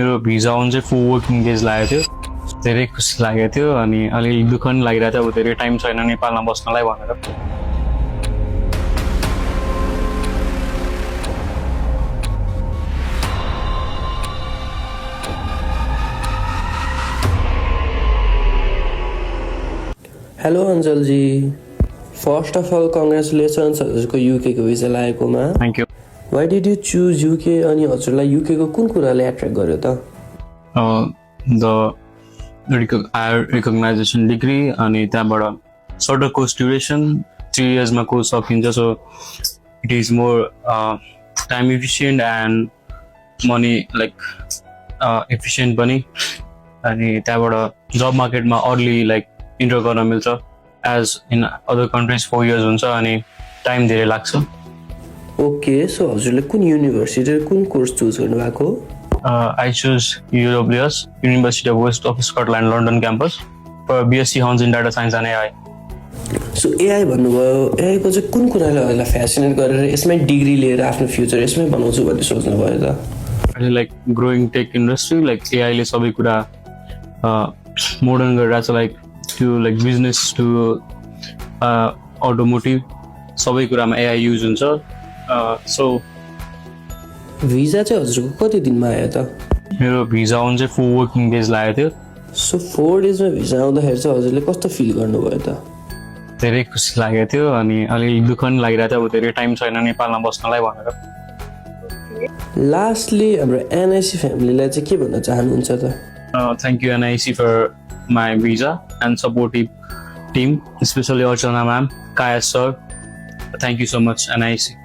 मेरो भिजा आउनु चाहिँ 4 वर्किङ डेज लागेको थियो। धेरै खुसी लागेको थियो अनि अलिअलि दुःख पनि लागिरहेको थियो, अब धेरै टाइम छैन नेपालमा बस्नलाई भनेर। Hello Anjal ji, first of all congratulations हजुरको युके को भिजा लागेकोमा। Thank you. Why did you choose UK अनि हजुरलाई युके को कुन कुराले एट्र्याक्ट गर्यो त? हायर रिकग्नाइजेसन डिग्री अनि त्यहाँबाट सर्टर कोर्स ड्युरेसन 3 इयर्समा कोर्स सकिन्छ, so it is more time efficient and money like efficient पनि। अनि त्यहाँबाट जब मार्केटमा अर्ली लाइक इन्टर गर्न मिल्छ, as in other countries 4 years हुन्छ अनि टाइम धेरै लाग्छ। ओके, सो हजुरले कुन युनिभर्सिटी र कुन कोर्स चुज गर्नुभएको? I chose UWS, University of West of Scotland, London campus, for BSc Honors in Data Science and AI. So AI भन्नुभयो, एआई को चाहिँ कुन कुराले हजुरलाई फेसिनेट गरेर यसमै डिग्री लिएर आफ्नो फ्युचर यसमै बनाउँछु भन्ने सोच्नुभयो त? I like growing tech industry, like AI ले सबै कुरा मोडर्न गरिरहेको छ, लाइक त्यो लाइक बिजनेस टु अटोमोटिभ सबै कुरामा AI युज हुन्छ। सो भिजा चाहिँ हजुरको कति दिनमा आयो त? मेरो भिजा आउनु चाहिँ 4 वर्किङ डेज लागेको थियो। सो 4 डेजमा भिजा आउँदाखेरि चाहिँ हजुरले कस्तो फिल गर्नुभयो त? धेरै खुसी लागेको थियो अनि अलिअलि दुःख पनि लागिरहेको थियो, अब धेरै टाइम छैन नेपालमा बस्नलाई भनेर। लास्टली हाम्रो एनआइसी फ्यामिलीलाई चाहिँ के भन्न चाहनुहुन्छ त? Thank you NIC for my visa and supportive team, especially Archana ma'am, Kaya sir. Thank you so much NIC.